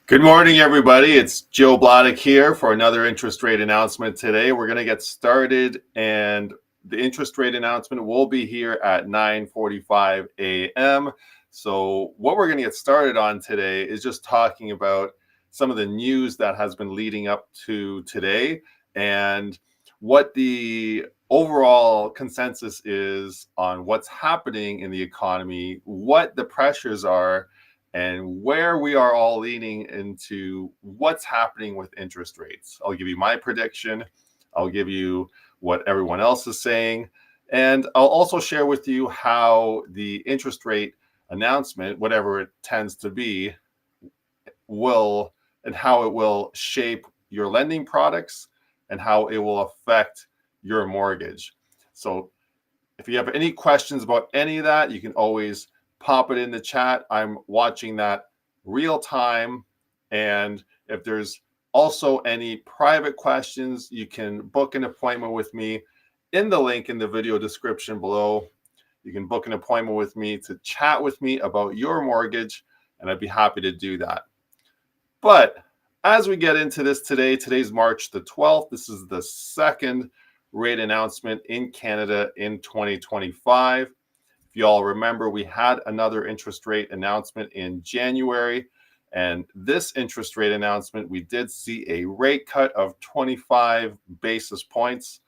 Good morning, everybody. It's Joe Blodek here for another interest rate announcement today. We're going to get started, and the interest rate announcement will be here at 9:45 a.m. So what we're going to get started on today is just talking about some of the news that has been leading up to today and what the overall consensus is on what's happening in the economy, what the pressures are, and where we are all leaning into what's happening with interest rates. I'll give you my prediction. I'll give you what everyone else is saying. And I'll also share with you how the interest rate announcement, whatever it tends to be, will and how it will shape your lending products and how it will affect your mortgage. So if you have any questions about any of that, you can always pop it in the chat. I'm watching that real time. And if there's also any private questions, you can book an appointment with me in the link in the video description below. You can book an appointment with me to chat with me about your mortgage, and I'd be happy to do that. But as we get into this today, today's March the 12th. This is the second rate announcement in Canada in 2025. If you all remember, we had another interest rate announcement in January, and this interest rate announcement, we did see a rate cut of 25 basis points,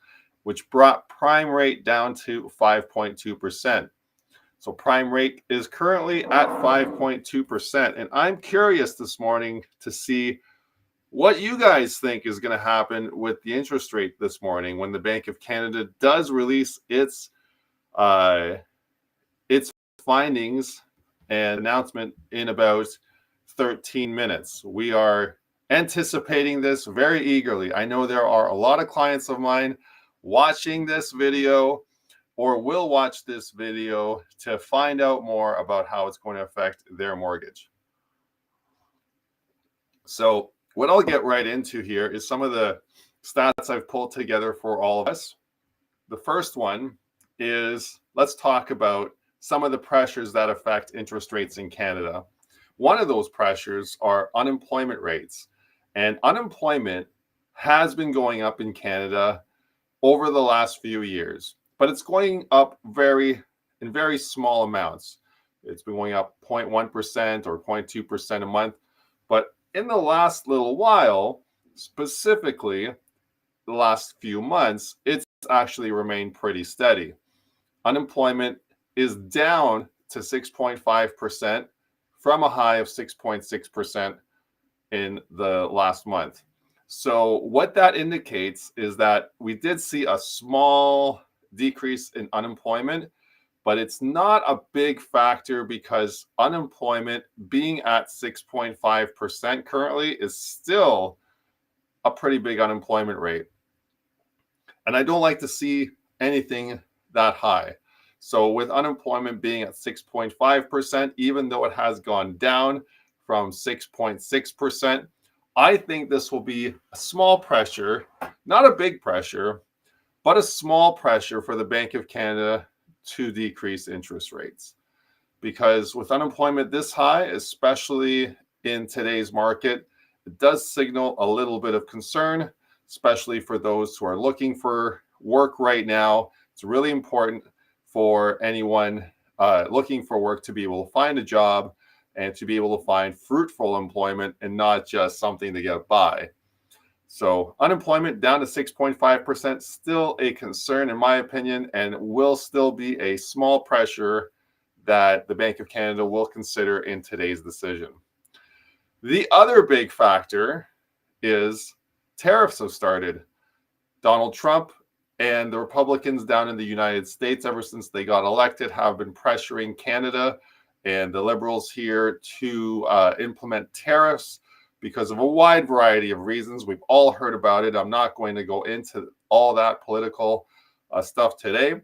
which brought prime rate down to 5.2%. So prime rate is currently at 5.2%, and I'm curious this morning to see what you guys think is going to happen with the interest rate this morning when the Bank of Canada does release its findings and announcement in about 13 minutes. We are anticipating this very eagerly. I know there are a lot of clients of mine watching this video or will watch this video to find out more about how it's going to affect their mortgage. So what I'll get right into here is some of the stats I've pulled together for all of us. The first one is, let's talk about some of the pressures that affect interest rates in Canada. One of those pressures are unemployment rates. And unemployment has been going up in Canada over the last few years, but it's going up in very small amounts. It's been going up 0.1% or 0.2% a month. But in the last little while, specifically the last few months, it's actually remained pretty steady. Unemployment is down to 6.5% from a high of 6.6% in the last month. So what that indicates is that we did see a small decrease in unemployment, but it's not a big factor because unemployment being at 6.5% currently is still a pretty big unemployment rate. And I don't like to see anything that high. So with unemployment being at 6.5%, even though it has gone down from 6.6%, I think this will be a small pressure, not a big pressure, but a small pressure for the Bank of Canada to decrease interest rates. Because with unemployment this high, especially in today's market, it does signal a little bit of concern, especially for those who are looking for work right now. It's really important for anyone looking for work to be able to find a job and to be able to find fruitful employment and not just something to get by. So unemployment down to 6.5%, still a concern in my opinion, and will still be a small pressure that the Bank of Canada will consider in today's decision. The other big factor is tariffs have started. Donald Trump and the Republicans down in the United States, ever since they got elected, have been pressuring Canada and the Liberals here to implement tariffs because of a wide variety of reasons. We've all heard about it. I'm not going to go into all that political stuff today.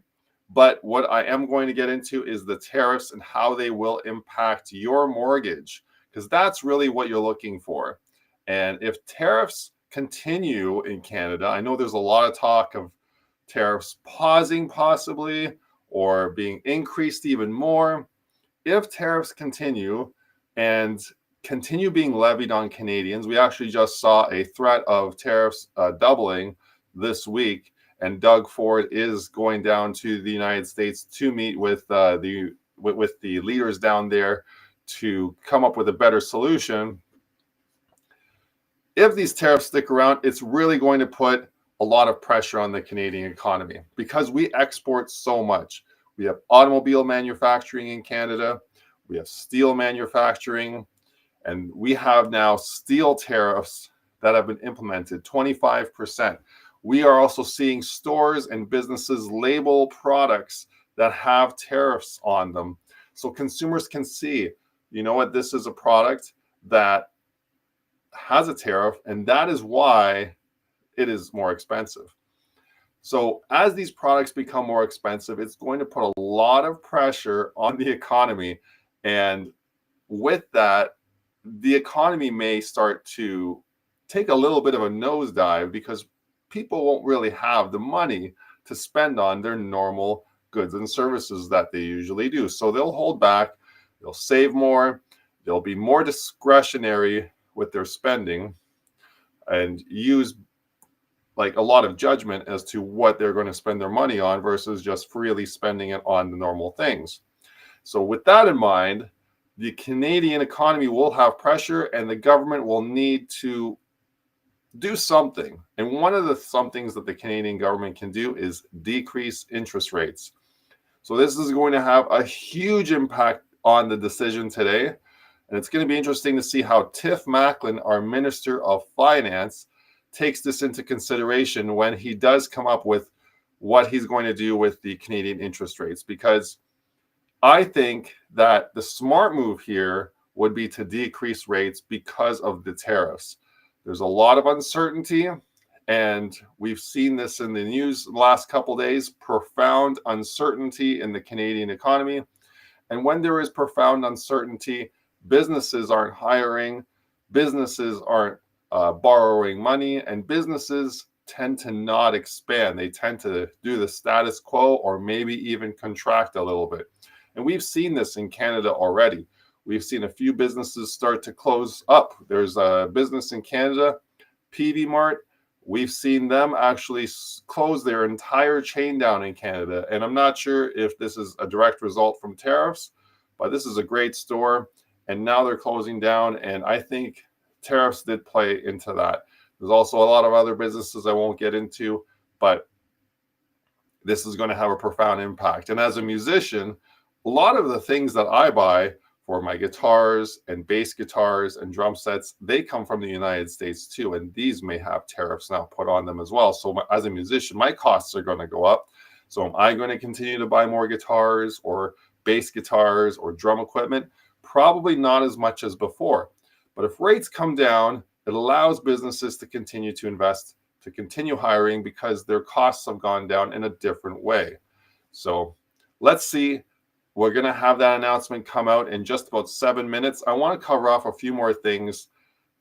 But what I am going to get into is the tariffs and how they will impact your mortgage, because that's really what you're looking for. And if tariffs continue in Canada, I know there's a lot of talk of tariffs pausing possibly or being increased even more. If tariffs continue and continue being levied on Canadians. We actually just saw a threat of tariffs doubling this week, and Doug Ford is going down to the United States to meet with the leaders down there to come up with a better solution. If these tariffs stick around, it's really going to put a lot of pressure on the Canadian economy because we export so much. We have automobile manufacturing in Canada, we have steel manufacturing, and we have now steel tariffs that have been implemented, 25%. We are also seeing stores and businesses label products that have tariffs on them. So consumers can see, you know what, this is a product that has a tariff, and that is why it is more expensive. So as these products become more expensive, it's going to put a lot of pressure on the economy. And with that, the economy may start to take a little bit of a nosedive because people won't really have the money to spend on their normal goods and services that they usually do. So they'll hold back, they'll save more, they'll be more discretionary with their spending and use like a lot of judgment as to what they're going to spend their money on versus just freely spending it on the normal things. So with that in mind, the Canadian economy will have pressure and the government will need to do something. And one of the somethings that the Canadian government can do is decrease interest rates. So this is going to have a huge impact on the decision today. And it's going to be interesting to see how Tiff Macklem, our Minister of Finance, takes this into consideration when he does come up with what he's going to do with the Canadian interest rates. Because I think that the smart move here would be to decrease rates because of the tariffs. There's a lot of uncertainty, and we've seen this in the news the last couple of days, profound uncertainty in the Canadian economy. And when there is profound uncertainty, businesses aren't hiring, businesses aren't borrowing money, and businesses tend to not expand. They tend to do the status quo or maybe even contract a little bit. And we've seen this in Canada already. We've seen a few businesses start to close up. There's a business in Canada, Peavey Mart. We've seen them actually close their entire chain down in Canada. And I'm not sure if this is a direct result from tariffs, but this is a great store. And now they're closing down. And I think tariffs did play into that. There's also a lot of other businesses I won't get into, but this is going to have a profound impact. And as a musician, a lot of the things that I buy for my guitars and bass guitars and drum sets, they come from the United States too. And these may have tariffs now put on them as well. So as a musician, my costs are going to go up. So am I going to continue to buy more guitars or bass guitars or drum equipment? Probably not as much as before. But if rates come down, it allows businesses to continue to invest, to continue hiring because their costs have gone down in a different way. So let's see. We're going to have that announcement come out in just about 7 minutes. I want to cover off a few more things.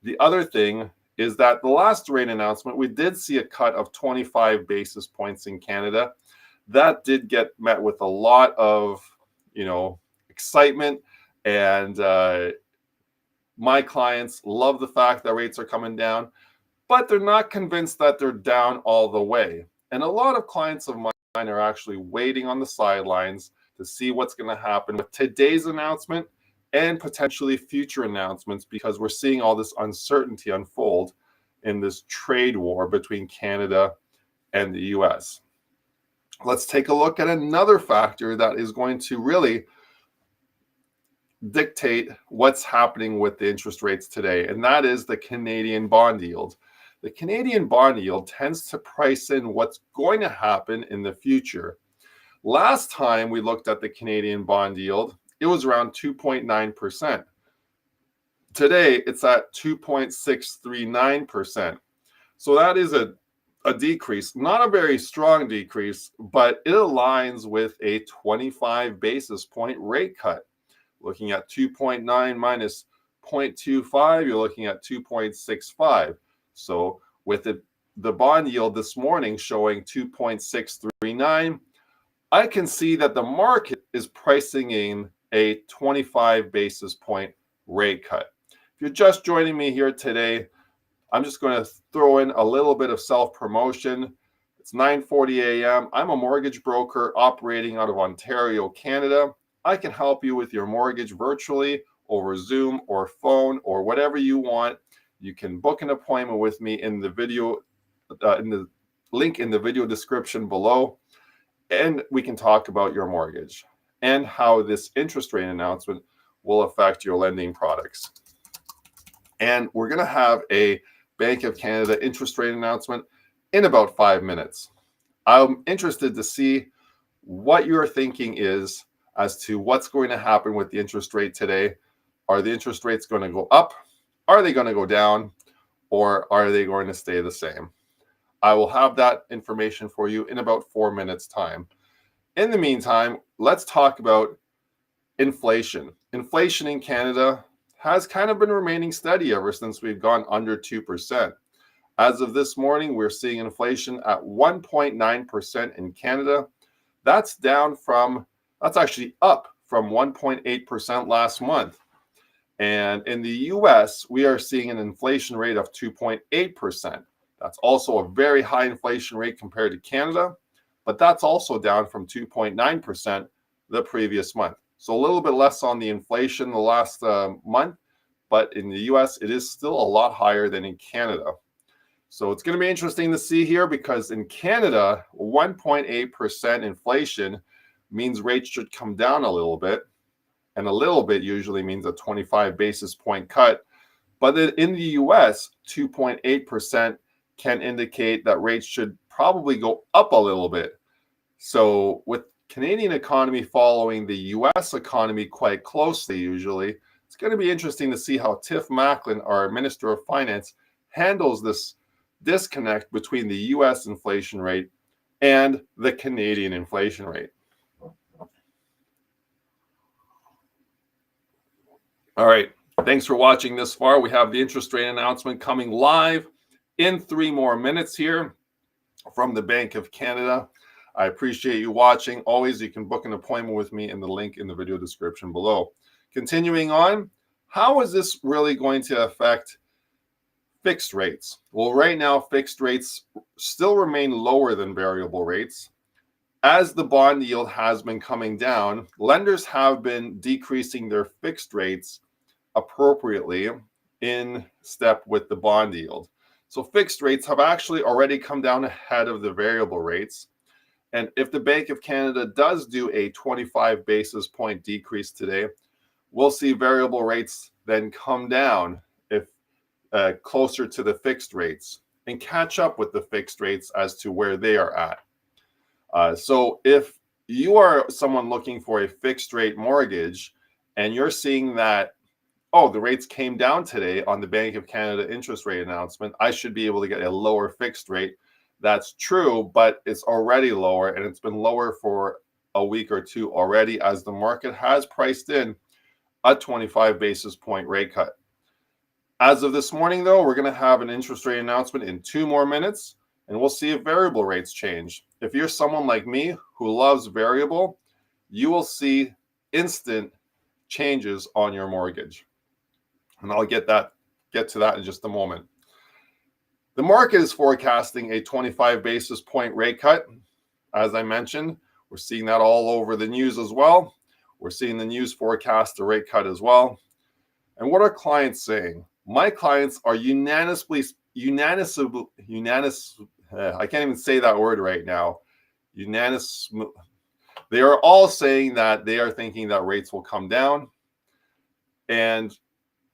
The other thing is that the last rate announcement, we did see a cut of 25 basis points in Canada. That did get met with a lot of, excitement. And my clients love the fact that rates are coming down, but they're not convinced that they're down all the way. And a lot of clients of mine are actually waiting on the sidelines to see what's going to happen with today's announcement and potentially future announcements because we're seeing all this uncertainty unfold in this trade war between Canada and the US. Let's take a look at another factor that is going to really dictate what's happening with the interest rates today, and that is the Canadian bond yield. The Canadian bond yield tends to price in what's going to happen in the future. Last time we looked at the Canadian bond yield, it was around 2.9%. Today, it's at 2.639%. So that is a decrease, not a very strong decrease, but it aligns with a 25 basis point rate cut. Looking at 2.9 minus 0.25, you're looking at 2.65. So with the bond yield this morning showing 2.639, I can see that the market is pricing in a 25 basis point rate cut. If you're just joining me here today, I'm just going to throw in a little bit of self-promotion. It's 9:40 a.m. I'm a mortgage broker operating out of Ontario, Canada. I can help you with your mortgage virtually over Zoom or phone or whatever you want. You can book an appointment with me in the video, in the link in the video description below, and we can talk about your mortgage and how this interest rate announcement will affect your lending products. And we're going to have a Bank of Canada interest rate announcement in about 5 minutes. I'm interested to see what your thinking is as to what's going to happen with the interest rate today. Are the interest rates going to go up? Are they going to go down? Or are they going to stay the same? I will have that information for you in about 4 minutes' time. In the meantime, let's talk about inflation. Inflation in Canada has kind of been remaining steady ever since we've gone under 2%. As of this morning, we're seeing inflation at 1.9% in Canada. That's actually up from 1.8% last month. And in the US, we are seeing an inflation rate of 2.8%. That's also a very high inflation rate compared to Canada, but that's also down from 2.9% the previous month. So a little bit less on the inflation the last month, but in the US, it is still a lot higher than in Canada. So it's going to be interesting to see here because in Canada, 1.8% inflation means rates should come down a little bit. And a little bit usually means a 25 basis point cut. But in the US, 2.8% can indicate that rates should probably go up a little bit. So with Canadian economy following the US economy quite closely usually, it's going to be interesting to see how Tiff Macklem, our Minister of Finance, handles this disconnect between the US inflation rate and the Canadian inflation rate. All right, thanks for watching this far. We have the interest rate announcement coming live in 3 more minutes here from the Bank of Canada. I appreciate you watching. Always, you can book an appointment with me in the link in the video description below. Continuing on, how is this really going to affect fixed rates? Well, right now, fixed rates still remain lower than variable rates. As the bond yield has been coming down, lenders have been decreasing their fixed rates appropriately in step with the bond yield. So fixed rates have actually already come down ahead of the variable rates. And if the Bank of Canada does do a 25 basis point decrease today, we'll see variable rates then come down if closer to the fixed rates and catch up with the fixed rates as to where they are at. So if you are someone looking for a fixed rate mortgage and you're seeing that, oh, the rates came down today on the Bank of Canada interest rate announcement, I should be able to get a lower fixed rate. That's true, but it's already lower, and it's been lower for a week or two already as the market has priced in a 25 basis point rate cut. As of this morning, though, we're going to have an interest rate announcement in 2 more minutes, and we'll see if variable rates change. If you're someone like me who loves variable, you will see instant changes on your mortgage. And I'll get to that in just a moment. The market is forecasting a 25 basis point rate cut. As I mentioned, we're seeing that all over the news as well. We're seeing the news forecast a rate cut as well. And what are clients saying? My clients are unanimously, I can't even say that word right now. They are all saying that they are thinking that rates will come down, and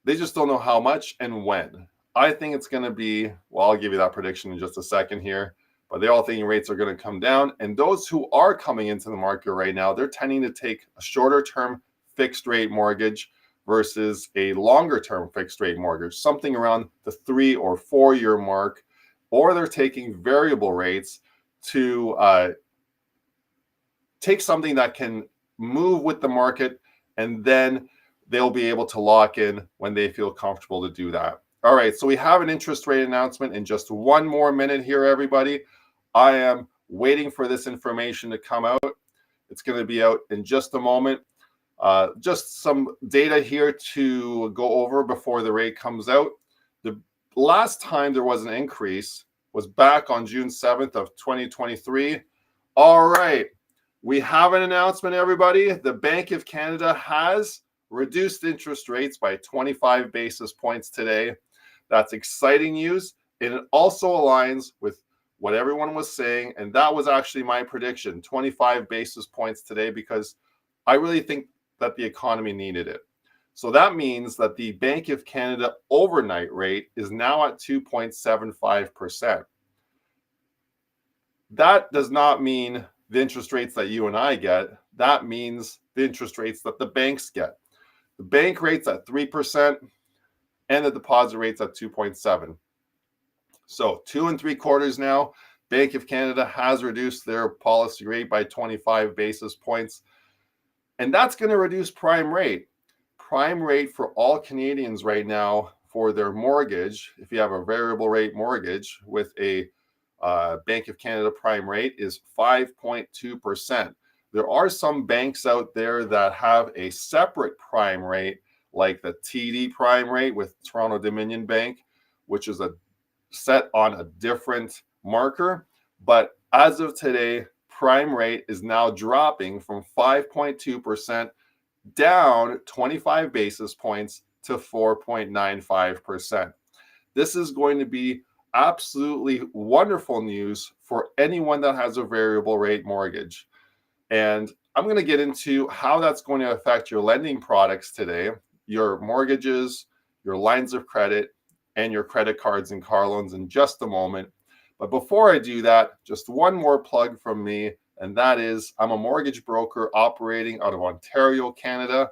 they just don't know how much and when. I think it's going to be, well, I'll give you that prediction in just a second here, but they're all thinking rates are going to come down. And those who are coming into the market right now, they're tending to take a shorter term fixed rate mortgage versus a longer term fixed rate mortgage, something around the 3 or 4 year mark, or they're taking variable rates to take something that can move with the market, and then they'll be able to lock in when they feel comfortable to do that. All right, so we have an interest rate announcement in just 1 more minute here, everybody. I am waiting for this information to come out. It's going to be out in just a moment. Just some data here to go over before the rate comes out. The last time there was an increase was back on June 7th of 2023. All right, we have an announcement, everybody. The Bank of Canada has reduced interest rates by 25 basis points today. That's exciting news, and it also aligns with what everyone was saying, and that was actually my prediction, 25 basis points today, because I really think that the economy needed it. So that means that the Bank of Canada overnight rate is now at 2.75%. That does not mean the interest rates that you and I get. That means the interest rates that the banks get. The bank rate's at 3% and the deposit rate's at 2.7%. So 2 3/4 now, Bank of Canada has reduced their policy rate by 25 basis points. And that's going to reduce prime rate. Prime rate for all Canadians right now for their mortgage, if you have a variable rate mortgage with a Bank of Canada prime rate, is 5.2%. There are some banks out there that have a separate prime rate, like the TD prime rate with Toronto Dominion Bank, which is set on a different marker. But as of today, prime rate is now dropping from 5.2% down 25 basis points to 4.95%. This is going to be absolutely wonderful news for anyone that has a variable rate mortgage. And I'm going to get into how that's going to affect your lending products today, your mortgages, your lines of credit, and your credit cards and car loans in just a moment. But before I do that, just one more plug from me, and that is I'm a mortgage broker operating out of Ontario, Canada.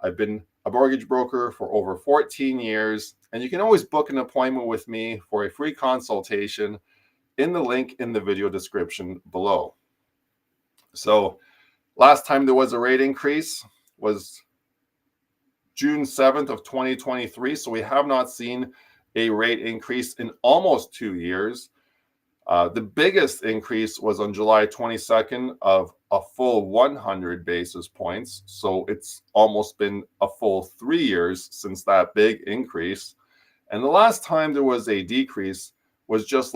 I've been a mortgage broker for over 14 years, and you can always book an appointment with me for a free consultation in the link in the video description below. So last time there was a rate increase was June 7th of 2023. So we have not seen a rate increase in almost 2 years. The biggest increase was on July 22nd of a full 100 basis points. So it's almost been a full 3 years since that big increase. And the last time there was a decrease was just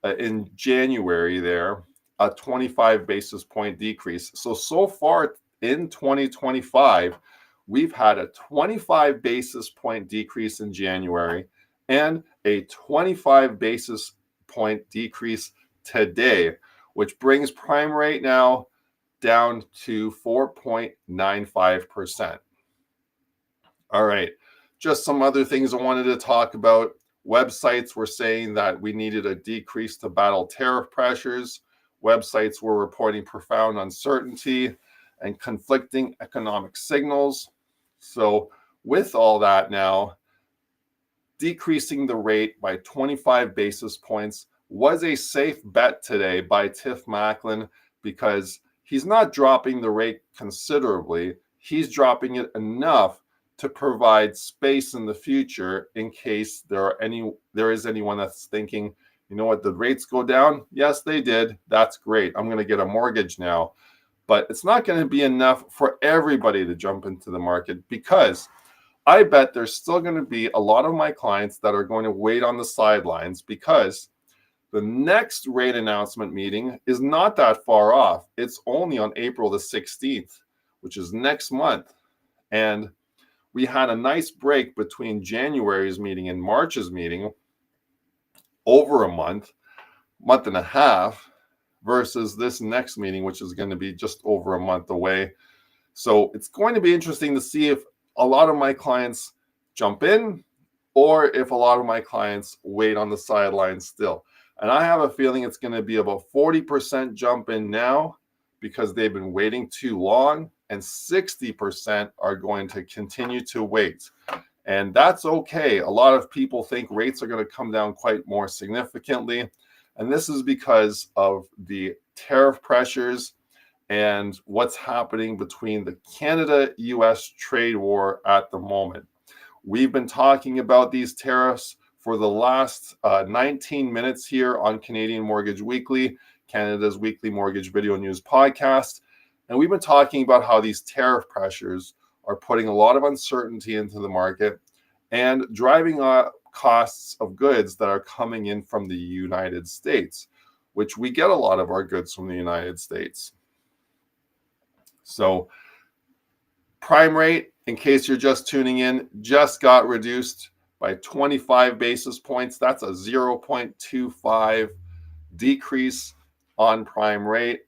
in January there, a 25 basis point decrease. So far in 2025, we've had a 25 basis point decrease in January and a 25 basis point decrease today, which brings prime rate now down to 4.95%. All right, just some other things I wanted to talk about. Websites were saying that we needed a decrease to battle tariff pressures. Websites were reporting profound uncertainty and conflicting economic signals. So with all that now, decreasing the rate by 25 basis points was a safe bet today by Tiff Macklem, because he's not dropping the rate considerably. He's dropping it enough to provide space in the future in case there is anyone that's thinking, you know what, the rates go down? Yes, they did. That's great. I'm going to get a mortgage now. But it's not going to be enough for everybody to jump into the market, because I bet there's still going to be a lot of my clients that are going to wait on the sidelines, because the next rate announcement meeting is not that far off. It's only on April the 16th, which is next month. And we had a nice break between January's meeting and March's meeting, over a month and a half, versus this next meeting, which is going to be just over a month away. So it's going to be interesting to see if a lot of my clients jump in or if a lot of my clients wait on the sidelines still. And I have a feeling it's going to be about 40% jump in now because they've been waiting too long, and 60% are going to continue to wait. And that's okay. A lot of people think rates are going to come down quite more significantly. And this is because of the tariff pressures and what's happening between the Canada-US trade war at the moment. We've been talking about these tariffs for the last 19 minutes here on Canadian Mortgage Weekly, Canada's weekly mortgage video news podcast. And we've been talking about how these tariff pressures are putting a lot of uncertainty into the market and driving up costs of goods that are coming in from the United States, which we get a lot of our goods from the United States. So prime rate, in case you're just tuning in, just got reduced by 25 basis points. That's a 0.25 decrease on prime rate.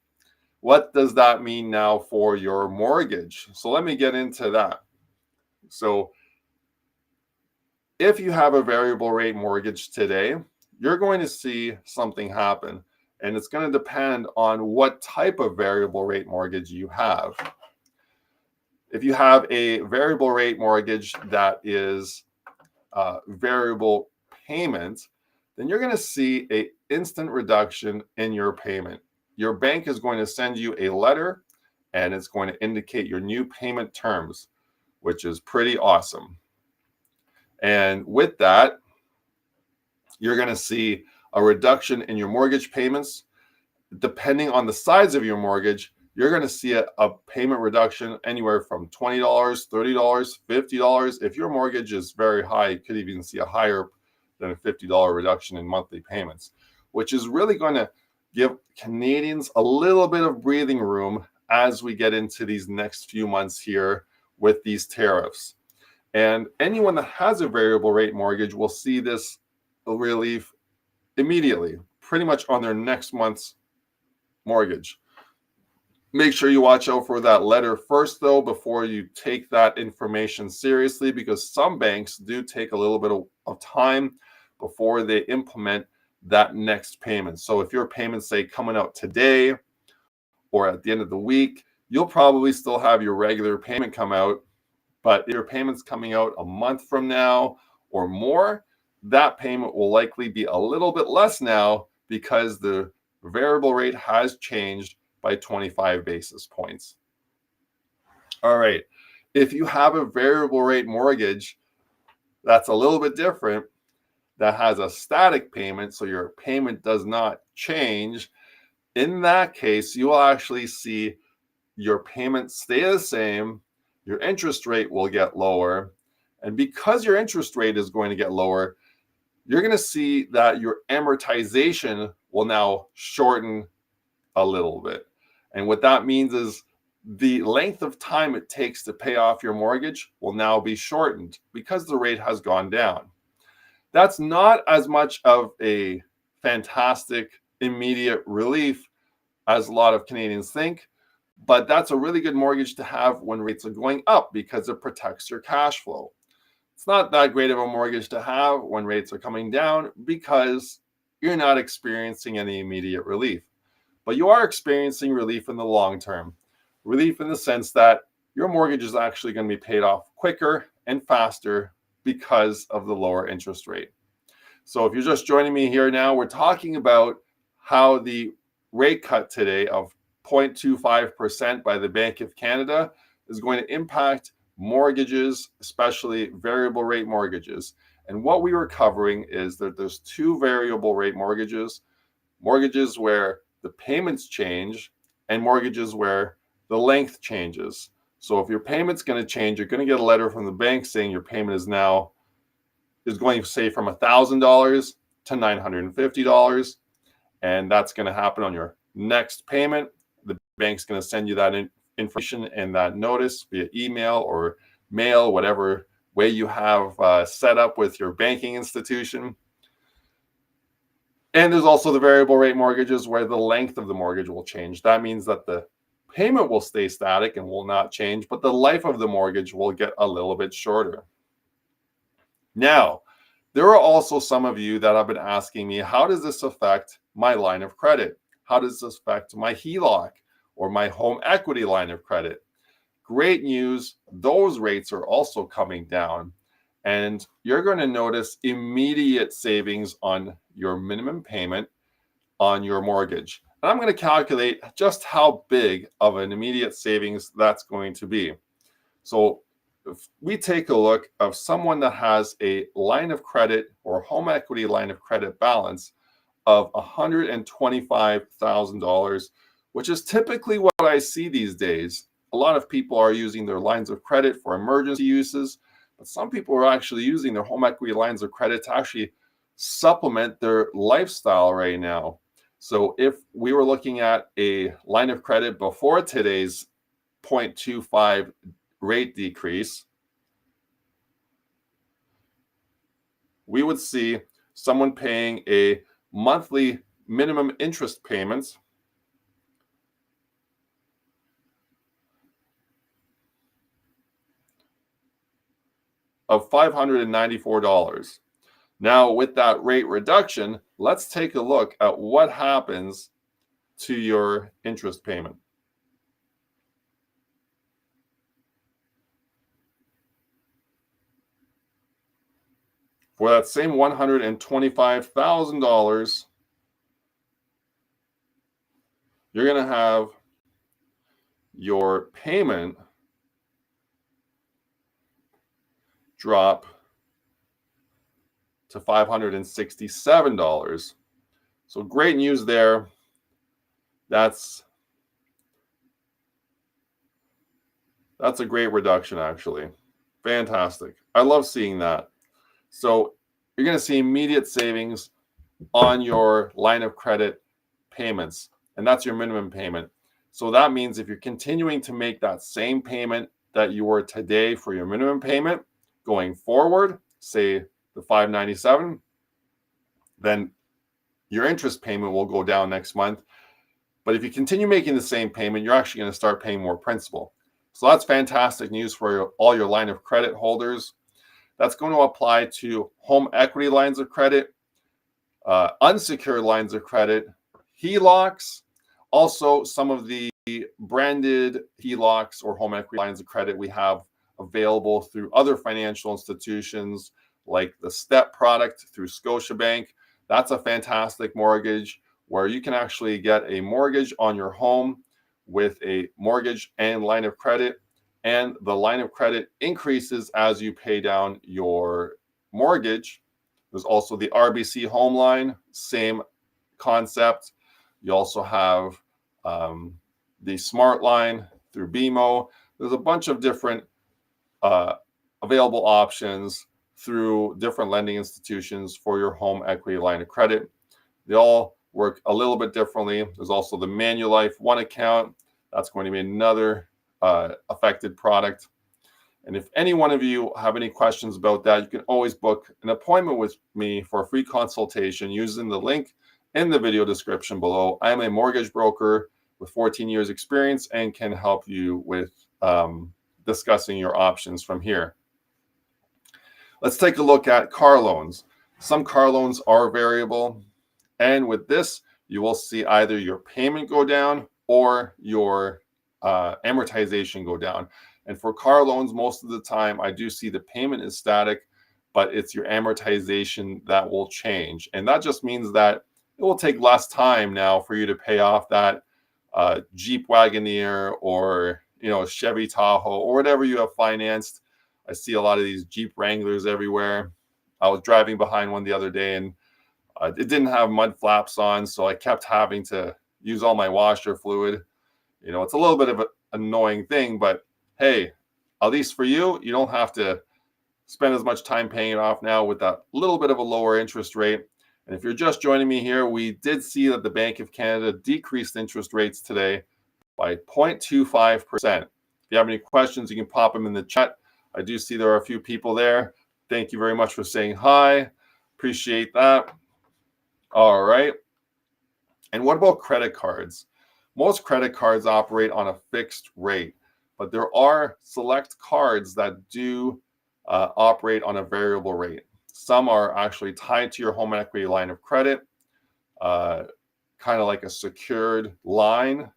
What does that mean now for your mortgage? So let me get into that. So if you have a variable rate mortgage today, you're going to see something happen. And it's going to depend on what type of variable rate mortgage you have. If you have a variable rate mortgage that is variable payment, then you're going to see an instant reduction in your payment. Your bank is going to send you a letter and it's going to indicate your new payment terms, which is pretty awesome. And with that, you're going to see a reduction in your mortgage payments. Depending on the size of your mortgage, you're going to see a payment reduction anywhere from $20, $30, $50. If your mortgage is very high, you could even see a higher than a $50 reduction in monthly payments, which is really going to give Canadians a little bit of breathing room as we get into these next few months here with these tariffs. And anyone that has a variable rate mortgage will see this relief immediately, pretty much on their next month's mortgage. Make sure you watch out for that letter first, though, before you take that information seriously, because some banks do take a little bit of time before they implement that next payment. So if your payments say coming out today or at the end of the week, you'll probably still have your regular payment come out. But if your payment's coming out a month from now or more, that payment will likely be a little bit less now because the variable rate has changed by 25 basis points. All right. If you have a variable rate mortgage that's a little bit different, that has a static payment, so your payment does not change, in that case, you will actually see your payment stay the same, your interest rate will get lower, and because your interest rate is going to get lower, you're going to see that your amortization will now shorten a little bit. And what that means is the length of time it takes to pay off your mortgage will now be shortened because the rate has gone down. That's not as much of a fantastic immediate relief as a lot of Canadians think, but that's a really good mortgage to have when rates are going up because it protects your cash flow. It's not that great of a mortgage to have when rates are coming down because you're not experiencing any immediate relief. But you are experiencing relief in the long term. Relief in the sense that your mortgage is actually going to be paid off quicker and faster because of the lower interest rate. So if you're just joining me here now, we're talking about how the rate cut today of 0.25% by the Bank of Canada is going to impact mortgages, especially variable rate mortgages. And what we were covering is that there's two variable rate mortgages where the payments change and mortgages where the length changes. So if your payment's going to change, you're going to get a letter from the bank saying your payment is going to say from $1,000 to $950. And that's going to happen on your next payment. The bank's going to send you that information and that notice via email or mail, whatever way you have set up with your banking institution. And there's also the variable rate mortgages where the length of the mortgage will change. That means that the payment will stay static and will not change, but the life of the mortgage will get a little bit shorter. Now, there are also some of you that have been asking me, how does this affect my line of credit? How does this affect my HELOC or my home equity line of credit? Great news, those rates are also coming down. And you're going to notice immediate savings on your minimum payment on your mortgage. And I'm going to calculate just how big of an immediate savings that's going to be. So if we take a look of someone that has a line of credit or home equity line of credit balance of $125,000 which is typically what I see these days. A lot of people are using their lines of credit for emergency uses, but some people are actually using their home equity lines of credit to actually supplement their lifestyle right now. So if we were looking at a line of credit before today's 0.25 rate decrease, we would see someone paying a monthly minimum interest payments of $594. Now, with that rate reduction, let's take a look at what happens to your interest payment. For that same $125,000, you're going to have your payment drop to $567. So great news there. That's a great reduction, actually. Fantastic. I love seeing that. So you're going to see immediate savings on your line of credit payments, and that's your minimum payment. So that means if you're continuing to make that same payment that you were today for your minimum payment going forward, say the $597, then your interest payment will go down next month. But if you continue making the same payment, you're actually going to start paying more principal. So that's fantastic news for all your line of credit holders. That's going to apply to home equity lines of credit, unsecured lines of credit, HELOCs, also some of the branded HELOCs or home equity lines of credit we have available through other financial institutions like the STEP product through Scotiabank. That's a fantastic mortgage where you can actually get a mortgage on your home with a mortgage and line of credit, and the line of credit increases as you pay down your mortgage. There's also the RBC Home Line, same concept. You also have the Smart Line through BMO. There's a bunch of different available options through different lending institutions for your home equity line of credit. They all work a little bit differently. There's also the Manulife One account. That's going to be another affected product. And if any one of you have any questions about that, you can always book an appointment with me for a free consultation using the link in the video description below. I am a mortgage broker with 14 years experience and can help you with discussing your options from here. Let's take a look at car loans. Some car loans are variable, and with this, you will see either your payment go down or your amortization go down. And for car loans, most of the time, I do see the payment is static, but it's your amortization that will change. And that just means that it will take less time now for you to pay off that Jeep Wagoneer or Chevy Tahoe or whatever you have financed. I see a lot of these Jeep Wranglers everywhere. I was driving behind one the other day, and it didn't have mud flaps on, so I kept having to use all my washer fluid. It's a little bit of an annoying thing, but hey, at least for you, you don't have to spend as much time paying it off now with that little bit of a lower interest rate. And if you're just joining me here, we did see that the Bank of Canada decreased interest rates today by 0.25%. If you have any questions, you can pop them in the chat. I do see there are a few people there. Thank you very much for saying hi. Appreciate that. All right. And what about credit cards? Most credit cards operate on a fixed rate, but there are select cards that do operate on a variable rate. Some are actually tied to your home equity line of credit, kind of like a secured line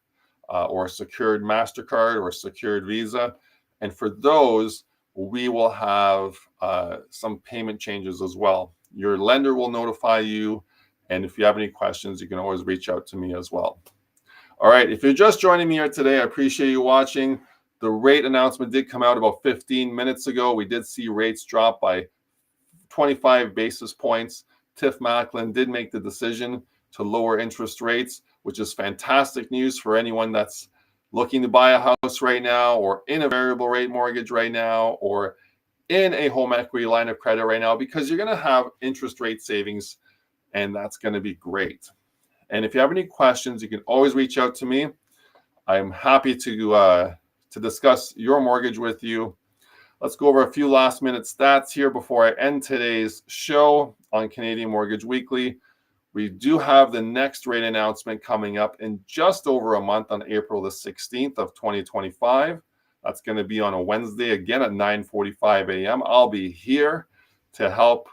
or a secured MasterCard or a secured Visa. And for those, we will have some payment changes as well. Your lender will notify you. And if you have any questions, you can always reach out to me as well. All right, if you're just joining me here today, I appreciate you watching. The rate announcement did come out about 15 minutes ago. We did see rates drop by 25 basis points. Tiff Macklem did make the decision to lower interest rates. which is fantastic news for anyone that's looking to buy a house right now, or in a variable rate mortgage right now, or in a home equity line of credit right now, because you're going to have interest rate savings, and that's going to be great. And if you have any questions, you can always reach out to me. I'm happy to discuss your mortgage with you. Let's go over a few last minute stats here before I end today's show on Canadian Mortgage Weekly. We do have the next rate announcement coming up in just over a month on April the 16th of 2025. That's going to be on a Wednesday, again at 9:45 a.m. I'll be here to help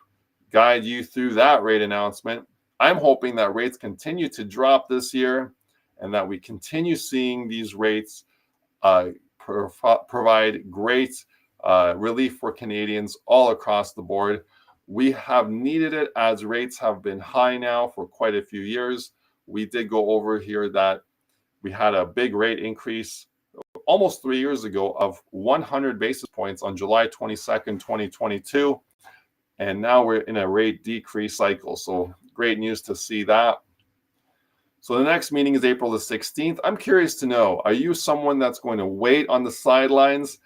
guide you through that rate announcement. I'm hoping that rates continue to drop this year and that we continue seeing these rates provide great relief for Canadians all across the board. We have needed it as rates have been high now for quite a few years. We did go over here that we had a big rate increase almost 3 years ago of 100 basis points on July 22nd, 2022. And now we're in a rate decrease cycle. So great news to see that. So the next meeting is April the 16th. I'm curious to know, are you someone that's going to wait on the sidelines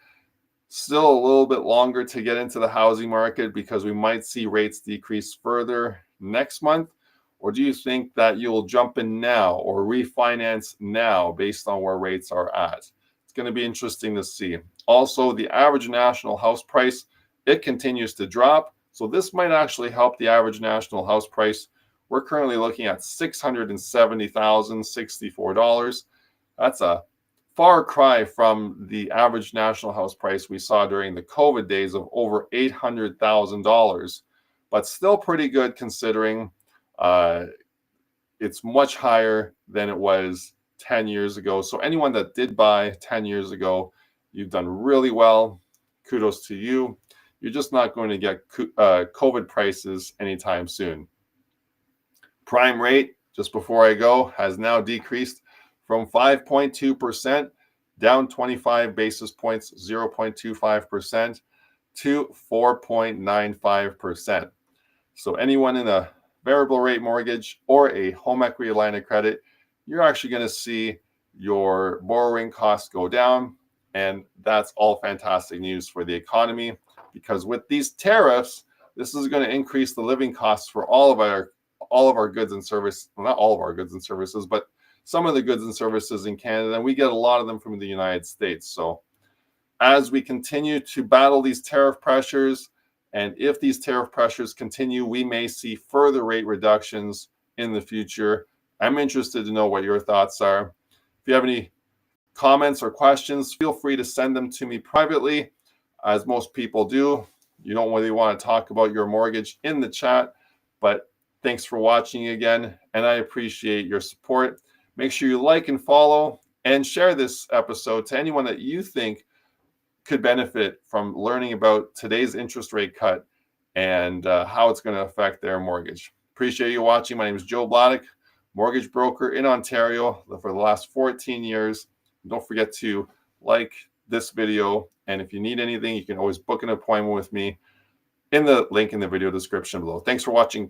still a little bit longer to get into the housing market because we might see rates decrease further next month? Or do you think that you'll jump in now or refinance now based on where rates are at? It's going to be interesting to see. Also, the average national house price, it continues to drop. So this might actually help the average national house price. We're currently looking at $670,064. That's a far cry from the average national house price we saw during the COVID days of over $800,000, but still pretty good considering it's much higher than it was 10 years ago. So anyone that did buy 10 years ago, you've done really well. Kudos to you. You're just not going to get COVID prices anytime soon. Prime rate, just before I go, has now decreased from 5.2%, down 25 basis points, 0.25%, to 4.95%. So anyone in a variable rate mortgage or a home equity line of credit, you're actually going to see your borrowing costs go down. And that's all fantastic news for the economy, because with these tariffs, this is going to increase the living costs for all of our goods and services. Well, not all of our goods and services, but some of the goods and services in Canada, and we get a lot of them from the United States. So as we continue to battle these tariff pressures, and if these tariff pressures continue, we may see further rate reductions in the future. I'm interested to know what your thoughts are. If you have any comments or questions, feel free to send them to me privately, as most people do. You don't really want to talk about your mortgage in the chat, but thanks for watching again, and I appreciate your support. Make sure you like and follow and share this episode to anyone that you think could benefit from learning about today's interest rate cut and how it's going to affect their mortgage. Appreciate you watching. My name is Joe Bladek, mortgage broker in Ontario for the last 14 years. Don't forget to like this video, and if you need anything, you can always book an appointment with me in the link in the video description below. Thanks for watching.